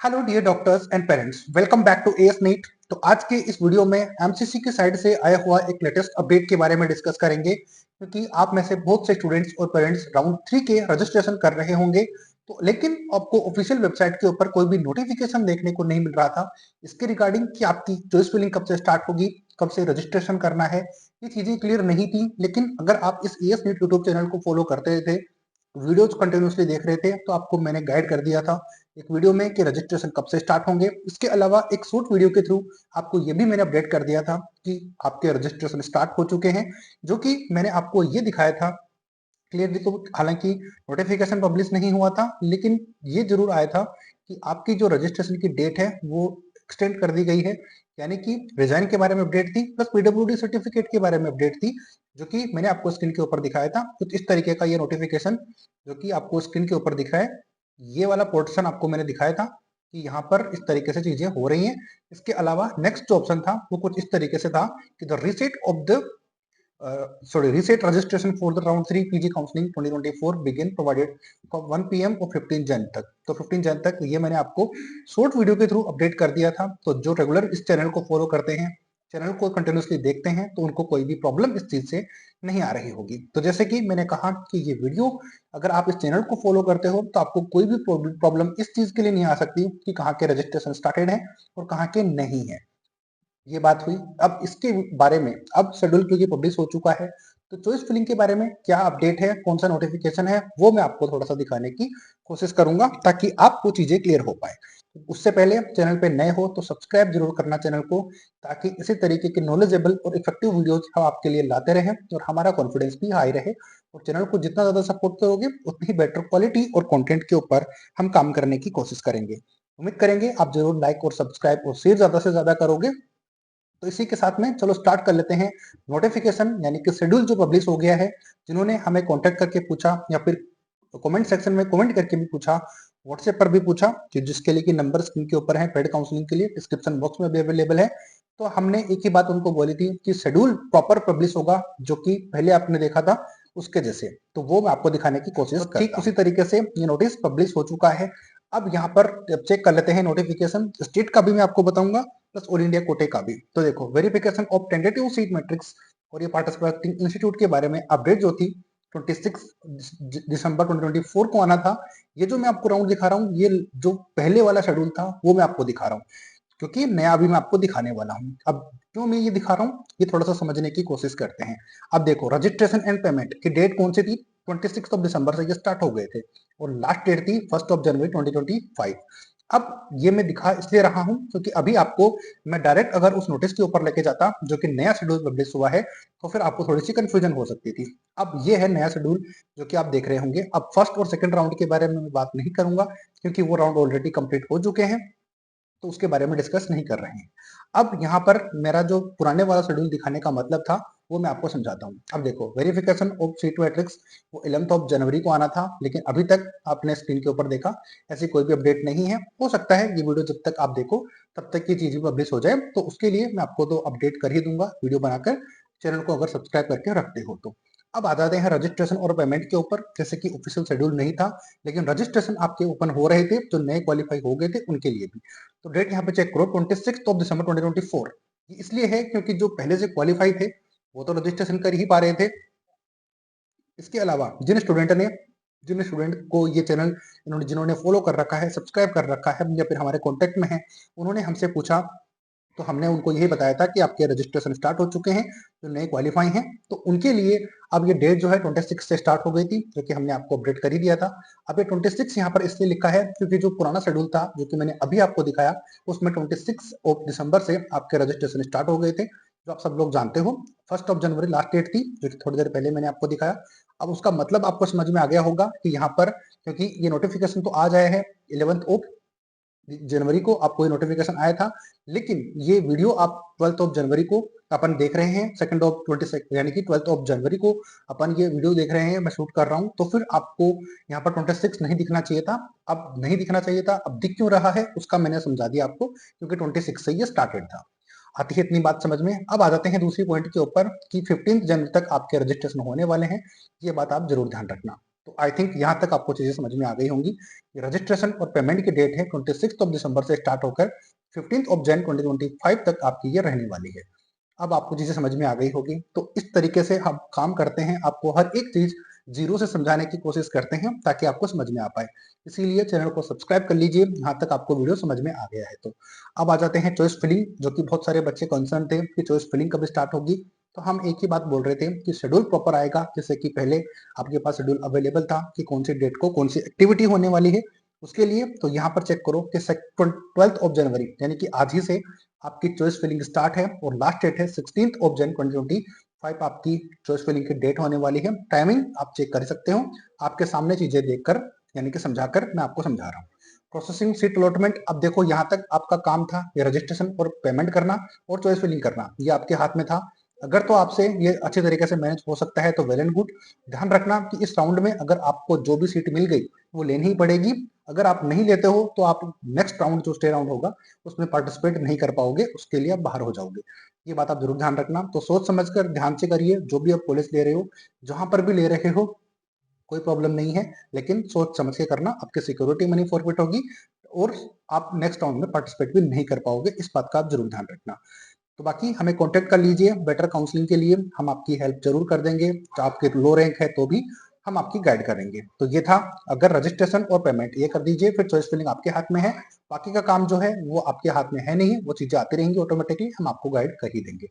Hello dear doctors and parents, welcome back to AS NEET. तो आज के इस वीडियो में एमसीसी की साइड से आया हुआ एक लेटेस्ट अपडेट के बारे में डिस्कस करेंगे, क्योंकि आप में से बहुत से स्टूडेंट्स और पेरेंट्स राउंड 3 के रजिस्ट्रेशन कर रहे होंगे, तो लेकिन आपको ऑफिशियल वेबसाइट के ऊपर कोई भी नोटिफिकेशन देखने को नहीं मिल रहा था इसके रिगार्डिंग कि आपकी चॉइस फिलिंग कब से स्टार्ट होगी, कब से रजिस्ट्रेशन करना है। ये चीजें क्लियर नहीं थी, लेकिन अगर आप इस एएस नीट यूट्यूब चैनल को फॉलो करते थे, वीडियोज कंटिन्यूसली देख रहे थे, तो आपको मैंने गाइड कर दिया था एक वीडियो में कि रजिस्ट्रेशन कब से स्टार्ट होंगे। इसके अलावा एक शॉर्ट वीडियो के थ्रू आपको ये भी मैंने अपडेट कर दिया था कि आपके रजिस्ट्रेशन स्टार्ट हो चुके हैं, जो कि मैंने आपको ये दिखाया था क्लियरली। तो हालांकि नोटिफिकेशन पब्लिश नहीं हुआ था, लेकिन ये जरूर आया था कि आपकी जो रजिस्ट्रेशन की डेट है वो एक्सटेंड कर दी गई है, यानी कि रिजाइन के बारे में अपडेट थी, प्लस पीडब्ल्यूडी सर्टिफिकेट के बारे में अपडेट थी, जो कि मैंने आपको स्क्रीन के ऊपर दिखाया था। कुछ इस तरीके का ये नोटिफिकेशन जो कि आपको स्क्रीन के ऊपर दिख रहा है, ये वाला पोर्शन आपको मैंने दिखाया था कि यहाँ पर इस तरीके से चीजें हो रही हैं। इसके अलावा नेक्स्ट जो ऑप्शन था वो कुछ इस तरीके से था कि the reset of the reset registration for the round 3 PG counseling 2024 begin provided from 1 PM और 15 जन तक। तो 15 जन तक ये मैंने आपको शॉर्ट वीडियो के थ्रू अपडेट कर दिया था। तो जो रेगुलर इस चैनल को फॉलो करते हैं, चैनल को कंटिन्यूसली देखते हैं, तो उनको कोई भी प्रॉब्लम इस चीज से नहीं आ रही होगी। तो जैसे कि मैंने कहा कि ये वीडियो अगर आप इस चैनल को फॉलो करते हो तो आपको कोई भी प्रॉब्लम इस चीज के लिए नहीं आ सकती कि कहाँ के रजिस्ट्रेशन स्टार्टेड है और कहाँ के नहीं है। ये बात हुई। अब इसके बारे में, अब शेड्यूल क्योंकि पब्लिश हो चुका है, तो चॉइस फिलिंग के बारे में क्या अपडेट है, कौन सा नोटिफिकेशन है, वो मैं आपको थोड़ा सा दिखाने की कोशिश करूंगा ताकि आपको चीजें क्लियर हो पाए। उससे पहले चैनल पे नए हो तो सब्सक्राइब जरूर करना चैनल को, ताकि इसी तरीके के नॉलेजेबल और इफेक्टिव वीडियोज हम आपके लिए लाते रहें और हमारा कॉन्फिडेंस भी हाई रहे। और चैनल को जितना ज्यादा सपोर्ट करोगे उतनी ही बेटर क्वालिटी और कंटेंट के ऊपर हम काम करने की कोशिश करेंगे। उम्मीद करेंगे आप जरूर लाइक और सब्सक्राइब और शेयर ज्यादा से ज्यादा करोगे। तो इसी के साथ में चलो स्टार्ट कर लेते हैं। नोटिफिकेशन यानी कि शेड्यूल जो पब्लिश हो गया है, जिन्होंने हमें कांटेक्ट करके पूछा या फिर कमेंट सेक्शन में कमेंट करके भी पूछा, व्हाट्सएप पर भी पूछा, कि जिसके लिए कि नंबर स्क्रीन के ऊपर है, पेड काउंसलिंग के लिए डिस्क्रिप्शन बॉक्स में भी अवेलेबल है। तो हमने एक ही बात उनको बोली थी कि शेड्यूल प्रॉपर पब्लिश होगा, जो कि पहले आपने देखा था उसके जैसे। तो वो मैं आपको दिखाने की कोशिश करता हूं। ठीक उसी तरीके से ये नोटिस पब्लिश हो चुका है। अब यहाँ पर चेक कर लेते हैं नोटिफिकेशन, स्टेट का भी मैं आपको बताऊंगा, प्लस ऑल इंडिया कोटे का भी। तो देखो, verification of tentative seat matrix और ये पार्टिसिपेटिंग इंस्टीट्यूट के बारे में अपडेट जो थी 26 दिसंबर 2024 को आना था। ये जो मैं आपको राउंड दिखा रहा हूँ, ये जो पहले वाला शेड्यूल था वो मैं आपको दिखा रहा हूँ, क्योंकि नया अभी मैं आपको दिखाने वाला हूँ। अब क्यों मैं ये दिखा रहा हूँ, ये थोड़ा सा समझने की कोशिश करते हैं। अब देखो, रजिस्ट्रेशन एंड पेमेंट की डेट कौन सी थी, 26 दिसंबर से ये स्टार्ट हो गए थे, और लास्ट डेट थी 1 जनवरी 2025। अब ये मैं दिखा इसलिए रहा हूं क्योंकि अभी आपको मैं डायरेक्ट अगर उस नोटिस के ऊपर लेके जाता जो कि नया शेड्यूल पब्लिश हुआ है, तो फिर आपको थोड़ी सी कंफ्यूजन हो सकती थी। अब ये है नया शेड्यूल जो कि आप देख रहे होंगे। अब फर्स्ट और सेकंड राउंड के बारे में मैं बात नहीं करूंगा, क्योंकि वो राउंड ऑलरेडी कंप्लीट हो चुके हैं, तो उसके बारे में डिस्कस नहीं कर रहे हैं। अब यहाँ पर मेरा जो पुराने वाला शेड्यूल दिखाने का मतलब था वो मैं आपको समझाता हूँ। अब देखो, वेरिफिकेशन ऑफ सीट मैट्रिक्स वो 11 जनवरी को आना था, लेकिन अभी तक आपने स्क्रीन के ऊपर देखा ऐसी कोई भी अपडेट नहीं है। हो सकता है ये वीडियो जब तक आप देखो तब तक ये चीज भी पब्लिश हो जाए, तो उसके लिए मैं आपको तो अपडेट कर ही दूंगा वीडियो बनाकर, चैनल को अगर सब्सक्राइब करके रखते हो तो। अब आ जाते हैं रजिस्ट्रेशन और पेमेंट के ऊपर। जैसे कि ऑफिशियल शेड्यूल नहीं था, लेकिन रजिस्ट्रेशन आपके ओपन हो रहे थे, जो नए क्वालिफाई हो गए थे उनके लिए भी। तो डेट यहाँ पे चेक करो, 26 दिसंबर 2024। ये इसलिए है क्योंकि जो पहले से क्वालिफाई थे वो तो रजिस्ट्रेशन कर ही पा रहे थे। इसके अलावा जिन स्टूडेंट को ये चैनल जिन्होंने फॉलो कर रखा है, सब्सक्राइब कर रखा है, या फिर हमारे कॉन्टेक्ट में है, उन्होंने हमसे पूछा, तो हमने उनको यही बताया था कि आपके रजिस्ट्रेशन स्टार्ट हो चुके हैं, जो नए क्वालिफाई हैं। तो उनके लिए अब ये डेट जो है 26 से स्टार्ट हो गई थी, जो कि हमने आपको अपडेट कर ही दिया था। अब ये 26 यहाँ पर इसलिए लिखा है क्योंकि जो पुराना शेड्यूल था जो कि मैंने अभी आपको दिखाया, उसमें 26 दिसंबर से आपके रजिस्ट्रेशन स्टार्ट हो गए थे, जो आप सब लोग जानते हो। 1 जनवरी लास्ट डेट थी, जो कि थोड़ी देर पहले मैंने आपको दिखाया। अब उसका मतलब आपको समझ में आ गया होगा कि यहाँ पर, क्योंकि ये नोटिफिकेशन तो आज आया है 11 जनवरी को आपको ये नोटिफिकेशन आया था, लेकिन ये वीडियो आप 12 जनवरी को अपन देख रहे हैं, 2 यानी कि 12 जनवरी को अपन ये वीडियो देख रहे हैं, मैं शूट कर रहा हूं। तो फिर आपको यहाँ पर 26 नहीं दिखना चाहिए था। अब नहीं दिखना चाहिए था, अब दिख क्यों रहा है उसका मैंने समझा दिया आपको, क्योंकि 26 से ये स्टार्टेड था। आती है इतनी बात समझ में। अब आ जाते हैं दूसरी पॉइंट के ऊपर कि 15 जनवरी तक आपके रजिस्ट्रेशन होने वाले हैं। ये बात आप जरूर ध्यान रखना। तो आई थिंक यहाँ तक आपको चीजें समझ में आ गई होंगी। रजिस्ट्रेशन और पेमेंट की डेट है 26 दिसंबर से स्टार्ट होकर 15 जन 2025 तक आपकी ये रहने वाली है। अब आपको चीजें समझ में आ गई होगी। तो इस तरीके से हम काम करते हैं, आपको हर एक चीज जीरो से समझाने की कोशिश करते हैं ताकि आपको समझ में आ पाए। इसीलिए चैनल को सब्सक्राइब कर लीजिए, यहाँ तक आपको वीडियो समझ में आ गया है। तो अब आ जाते हैं चॉइस फिलिंग, जो कि बहुत सारे बच्चे कंसर्न थे कि चॉइस फिलिंग कब स्टार्ट होगी। तो हम एक ही बात बोल रहे थे कि शेड्यूल प्रॉपर आएगा, जैसे कि पहले आपके पास शेड्यूल अवेलेबल था कि कौन सी डेट को कौन सी एक्टिविटी होने वाली है उसके लिए। तो यहाँ पर चेक करो कि 12 जनवरी यानी कि आज ही से आपकी चॉइस फिलिंग स्टार्ट है और लास्ट डेट है 16 जन 2025 आपकी चॉइस फिलिंग की डेट होने वाली है। टाइमिंग आप चेक कर सकते हो, आपके सामने चीजें देखकर यानी कि समझाकर मैं आपको समझा रहा हूँ। प्रोसेसिंग सीट अलॉटमेंट, अब देखो यहाँ तक आपका काम था ये रजिस्ट्रेशन और पेमेंट करना और चॉइस फिलिंग करना, ये आपके हाथ में था। अगर तो आपसे ये अच्छे तरीके से मैनेज हो सकता है तो वेल एंड गुड। ध्यान रखना कि इस राउंड में अगर आपको जो भी सीट मिल गई वो लेनी ही पड़ेगी। अगर आप नहीं लेते हो तो आप नेक्स्ट राउंड जो स्टे राउंड होगा उसमें पार्टिसिपेट नहीं कर पाओगे, उसके लिए आप बाहर हो जाओगे। ये बात आप जरूर ध्यान रखना। तो सोच समझकर ध्यान से करिए, जो भी आप कॉलेज ले रहे हो, जहां पर भी ले रहे हो, कोई प्रॉब्लम नहीं है, लेकिन सोच समझ के करना, आपकी सिक्योरिटी मनी फॉरफिट होगी और आप नेक्स्ट राउंड में पार्टिसिपेट भी नहीं कर पाओगे। इस बात का आप जरूर ध्यान रखना। तो बाकी हमें कांटेक्ट कर लीजिए बेटर काउंसलिंग के लिए, हम आपकी हेल्प जरूर कर देंगे। तो आपके लो रैंक है तो भी हम आपकी गाइड करेंगे। तो ये था, अगर रजिस्ट्रेशन और पेमेंट ये कर दीजिए, फिर चॉइस फिलिंग आपके हाथ में है। बाकी का काम जो है वो आपके हाथ में है नहीं, वो चीजें आती रहेंगी ऑटोमेटिकली, हम आपको गाइड कर ही देंगे।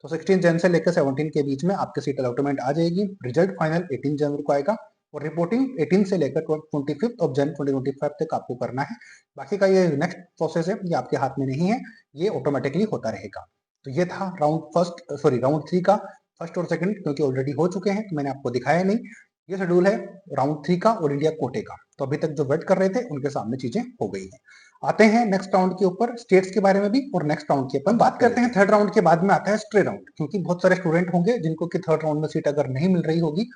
तो 16 जन से लेकर 17 के बीच में आपके सीट अलॉटमेंट आ जाएगी। रिजल्ट फाइनल 18 जनवरी को आएगा और रिपोर्टिंग 18 से लेकर 25 जन 2025 तक आपको करना है। बाकी का ये नेक्स्ट प्रोसेस है, ये आपके हाथ में नहीं है, ये ऑटोमेटिकली होता रहेगा। तो ये था राउंड 3 का फर्स्ट और सेकंड, क्योंकि ऑलरेडी हो चुके हैं तो मैंने आपको दिखाया नहीं। ये शेड्यूल है राउंड 3 का ऑल इंडिया कोटे का। तो अभी तक जो वेट कर रहे थे उनके सामने चीजें हो गई हैं। आते हैं नेक्स्ट राउंड के ऊपर, स्टेट्स के बारे में भी, और नेक्स्ट राउंड की अपन बात करते हैं। थर्ड राउंड के बाद में आता है स्ट्रे राउंड, क्योंकि बहुत सारे स्टूडेंट होंगे जिनको कि थर्ड राउंड में सीट अगर नहीं मिल रही होगी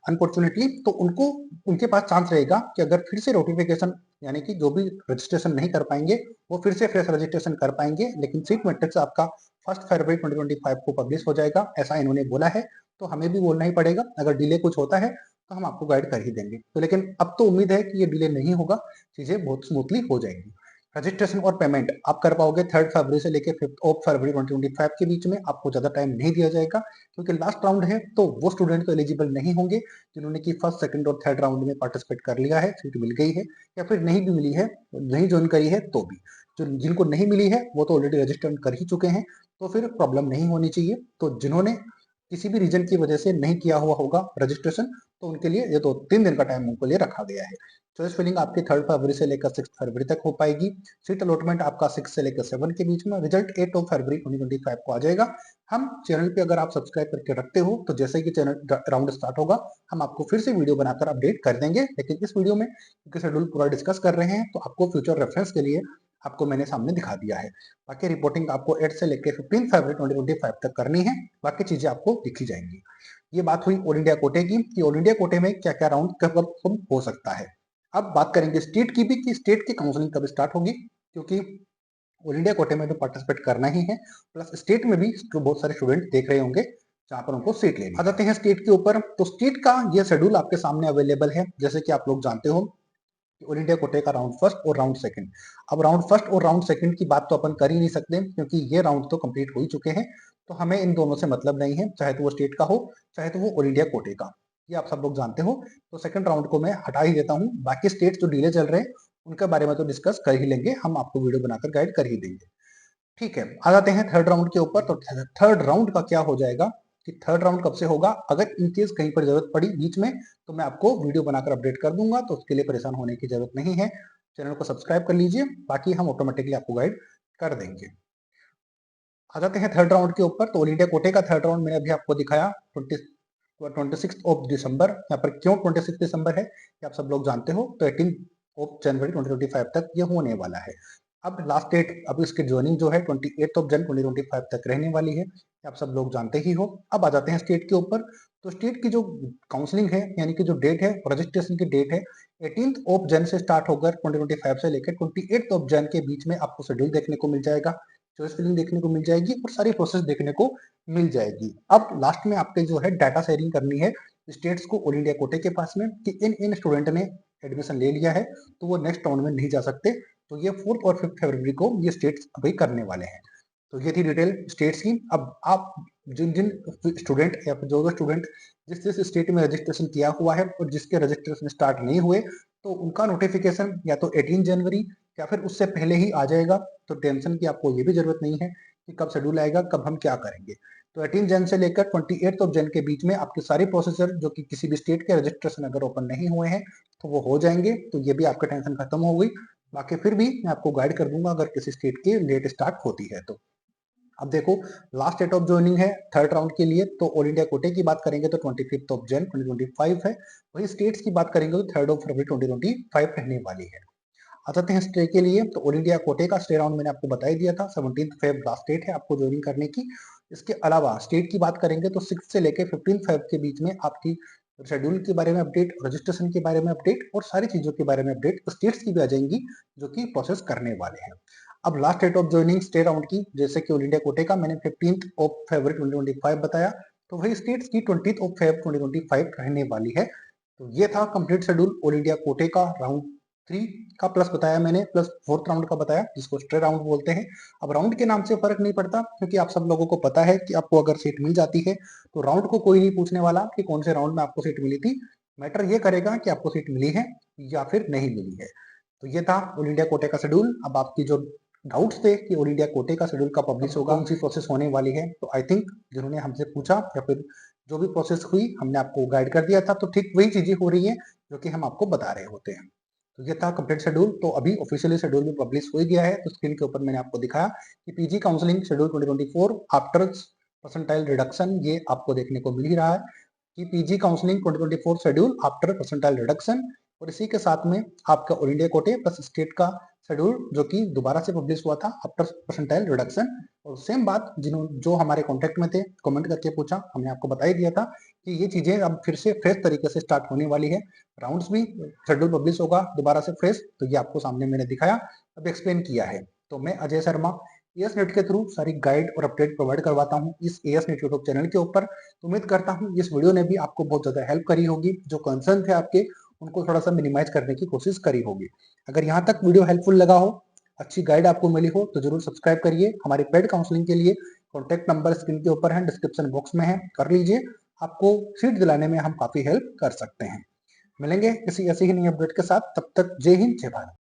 अनफॉर्चुनेटली, तो उनको उनके पास चांस रहेगा कि अगर फिर से नोटिफिकेशन यानी कि जो भी रजिस्ट्रेशन नहीं कर पाएंगे वो फिर से फ्रेश रजिस्ट्रेशन कर पाएंगे, लेकिन सीट मैट्रिक्स आपका 1 फरवरी 2025 को पब्लिश हो जाएगा, ऐसा इन्होंने बोला है। तो हमें भी बोलना ही पड़ेगा, अगर डिले कुछ होता है तो हम आपको गाइड कर ही देंगे। तो लेकिन अब तो उम्मीद है कि ये डिले नहीं होगा, चीजें बहुत स्मूथली हो जाएंगी। रजिस्ट्रेशन और पेमेंट आप कर पाओगे 3 फरवरी से लेकर 5 फरवरी 2025 के बीच में, आपको ज्यादा टाइम नहीं दिया जाएगा, क्योंकि लास्ट राउंड है। तो वो स्टूडेंट तो एलिजिबल नहीं होंगे जिन्होंने कि फर्स्ट सेकंड और थर्ड राउंड में पार्टिसिपेट कर लिया है, सीट मिल गई है, या फिर नहीं भी मिली है, नहीं ज्वाइन करी है तो भी। जो जिनको नहीं मिली है वो तो ऑलरेडी रजिस्टर कर ही चुके हैं, तो फिर प्रॉब्लम नहीं होनी चाहिए। तो जिन्होंने किसी भी रीजन की वजह से नहीं किया हुआ होगा रजिस्ट्रेशन, तो उनके लिए ये तो 3 दिन का टाइम उनको लिए रखा गया है। चॉइस फिलिंग आपकी 3 फरवरी से लेकर 6 फरवरी तक हो पाएगी। सीट अलॉटमेंट आपका 6 से लेकर 7 के बीच में, रिजल्ट 8 फरवरी 2025 को आ जाएगा। हम चैनल पे अगर आप सब्सक्राइब करके रखते हो तो जैसे कि चैनल राउंड स्टार्ट होगा हम आपको फिर से वीडियो बनाकर अपडेट कर देंगे। लेकिन इस वीडियो में क्योंकि शेड्यूल पूरा डिस्कस कर रहे हैं तो आपको फ्यूचर रेफरेंस के लिए आपको मैंने सामने दिखा दिया है। बाकी रिपोर्टिंग आपको 8 से लेकर 15 फरवरी 2025 तक करनी है, बाकी चीजें आपको दिखी जाएंगी। ये बात हुई ऑल इंडिया कोटे की कि ऑल इंडिया कोटे में क्या क्या राउंड कब कब हो सकता है। अब बात करेंगे स्टेट की भी कि स्टेट की काउंसलिंग कब स्टार्ट होगी, क्योंकि ऑल इंडिया कोटे में तो पार्टिसिपेट करना ही है, प्लस स्टेट में भी बहुत सारे स्टूडेंट देख रहे होंगे जहां पर उनको सीट लेनी। आ जाते हैं स्टेट के ऊपर। तो स्टेट का ये शेड्यूल आपके सामने अवेलेबल है, जैसे कि आप लोग जानते हो ऑल इंडिया कोटे का राउंड फर्स्ट और राउंड सेकंड। अब राउंड फर्स्ट और राउंड सेकंड की बात तो अपन कर ही नहीं सकते, क्योंकि ये राउंड तो कंप्लीट हो ही चुके हैं। तो हमें इन दोनों से मतलब नहीं है, चाहे तो वो स्टेट का हो चाहे तो वो ऑल इंडिया कोटे का, ये आप सब लोग जानते हो। तो सेकंड राउंड को मैं हटा ही देता हूँ, बाकी स्टेट जो डिले चल रहे हैं उनके बारे में तो डिस्कस कर ही लेंगे, हम आपको वीडियो बनाकर गाइड कर ही देंगे। ठीक है, आ जाते हैं थर्ड राउंड के ऊपर। तो थर्ड राउंड का क्या हो जाएगा कि थर्ड राउंड कब से होगा, अगर इन केस कहीं पर जरूरत पड़ी बीच में तो मैं आपको वीडियो बनाकर अपडेट कर दूंगा, तो उसके लिए परेशान होने की जरूरत नहीं है। चैनल को सब्सक्राइब कर लीजिए, बाकी हम ऑटोमेटिकली आपको गाइड कर देंगे। आ जाते हैं थर्ड राउंड के ऊपर। तो ऑल इंडिया कोटे का थर्ड राउंड मैंने अभी आपको दिखाया 26 दिसंबर। यहाँ पर क्यों 26 दिसंबर है ये आप सब लोग जानते हो। तो 18 जनवरी 2025 तक ये होने वाला है। अब लास्ट डेट, अब इसकी ज्वाइनिंग जो है 28 जन 2025 तक रहने वाली है, ये आप सब लोग जानते ही हो। अब आ जाते हैं स्टेट के ऊपर। तो स्टेट की जो काउंसलिंग है यानी कि जो डेट है, रजिस्ट्रेशन की डेट है 18 जन से स्टार्ट होकर 2025 से लेकर 28 जन के बीच में आपको शेड्यूल देखने को मिल जाएगा, चॉइस फिलिंग देखने को मिल जाएगी और सारी प्रोसेस देखने को मिल जाएगी। अब लास्ट में आपके जो है डाटा शेयरिंग करनी है स्टेट्स को ऑल इंडिया कोटे के पास में कि इन इन स्टूडेंट ने एडमिशन ले लिया है तो वो नेक्स्ट राउंड में नहीं जा सकते। तो ये 4 और 5 फरवरी को ये स्टेट्स अभी करने वाले हैं। तो ये थी डिटेल स्टेट्स की। अब आप जिन जिन स्टूडेंट या फिर जो स्टूडेंट जिस जिस स्टेट में रजिस्ट्रेशन किया हुआ है और जिसके रजिस्ट्रेशन स्टार्ट नहीं हुए, तो उनका नोटिफिकेशन या तो 18 जनवरी या फिर उससे पहले ही आ जाएगा। तो टेंशन की आपको ये भी जरूरत नहीं है कि कब शेड्यूल आएगा, कब हम क्या करेंगे। तो 18 जन से लेकर 28 ऑफ जन के बीच में आपके सारी प्रोसेसर जो कि किसी भी स्टेट के रजिस्ट्रेशन अगर ओपन नहीं हुए हैं तो वो हो जाएंगे। तो ये भी आपका टेंशन खत्म हो गई। बाकी फिर भी मैं आपको गाइड कर दूंगा अगर किसी स्टेट की लेट स्टार्ट होती है तो। अब देखो, लास्ट डेट ऑफ ज्वाइनिंग है थर्ड राउंड के लिए। तो ऑल इंडिया कोटे की बात करेंगे तो 25 ऑफ जन 2025 है। वही स्टेट्स की बात करेंगे तो 3 फरवरी 2025 रहने वाली है। आ जाते हैं स्टे के लिए। तो ऑल इंडिया कोटे का स्टे राउंड मैंने आपको बता ही दिया था, 17 फेब लास्ट डेट है आपको ज्वाइनिंग करने की। इसके अलावा स्टेट की बात करेंगे तो 6 से लेकर 15 फेब के बीच में आपकी शेड्यूल के बारे में अपडेट, रजिस्ट्रेशन के बारे में अपडेट और सारी चीजों के बारे में अपडेट स्टेट्स की भी आ जाएंगी जो कि प्रोसेस करने वाले हैं। अब last date of joining stray round की, जैसे कि ऑल इंडिया कोटे का मैंने 15 ऑफ फरवरी 2025 बताया, तो वही स्टेट्स की 20 ऑफ फेब 2025 रहने वाली है। तो ये था कंप्लीट शेड्यूल ऑल इंडिया कोटे का राउंड 3 का, प्लस बताया मैंने, प्लस फोर्थ राउंड का बताया जिसको स्ट्रे राउंड बोलते हैं। अब राउंड के नाम से फर्क नहीं पड़ता क्योंकि आप सब लोगों को पता है कि आपको अगर सीट मिल जाती है तो राउंड को कोई नहीं पूछने वाला कि कौन से राउंड में आपको सीट मिली थी। मैटर ये करेगा कि आपको सीट मिली है या फिर नहीं मिली है। तो ये था ऑल इंडिया कोटे का शेड्यूल। अब आपकी जो डाउट्स थे कि ऑल इंडिया कोटे का शेड्यूल कब पब्लिश होगा, कौन सी प्रोसेस होने वाली है, तो आई थिंक जिन्होंने हमसे पूछा या फिर जो भी प्रोसेस हुई हमने आपको गाइड कर दिया था। तो ठीक वही चीजें हो रही है जो कि हम आपको बता रहे होते हैं। तो ये था कंप्लीट शेड्यूल। तो अभी ऑफिशियली शेड्यूल भी पब्लिश हो गया है। तो स्क्रीन के ऊपर मैंने आपको दिखाया कि PG counselling schedule 2024 after percentile reduction, ये आपको देखने को मिल ही रहा है कि PG counselling 2024 schedule after percentile reduction. और इसी के साथ में आपका ऑल इंडिया कोटे प्लस स्टेट का शेड्यूल जो कि दोबारा से पब्लिश हुआ था आफ्टर परसेंटाइल रिडक्शन। और सेम बात जो हमारे कॉन्टेक्ट में थे कमेंट करके पूछा, हमने आपको बता ही दिया था कि ये चीजें अब फिर से फ्रेश तरीके से स्टार्ट होने वाली है। राउंड्स भी शेड्यूल पब्लिश होगा दोबारा से फ्रेश। तो ये आपको सामने मैंने दिखाया, अब एक्सप्लेन किया है। तो मैं अजय शर्मा एएस नेट के थ्रू सारी गाइड और अपडेट प्रोवाइड करवाता हूँ इस एएस नेट यूट्यूब चैनल के ऊपर। तो उम्मीद करता हूँ इस वीडियो ने भी आपको बहुत ज्यादा हेल्प करी होगी। जो कंसर्न थे आपके उनको थोड़ा सा मिनिमाइज करने की कोशिश करी होगी। अगर यहाँ तक वीडियो हेल्पफुल लगा हो, अच्छी गाइड आपको मिली हो, तो जरूर सब्सक्राइब करिए। हमारी पेड काउंसलिंग के लिए कॉन्टैक्ट नंबर स्क्रीन के ऊपर है, डिस्क्रिप्शन बॉक्स में है, कर लीजिए। आपको सीट दिलाने में हम काफी हेल्प कर सकते हैं। मिलेंगे किसी ऐसी ही नई अपडेट के साथ, तब तक जय हिंद जय भारत।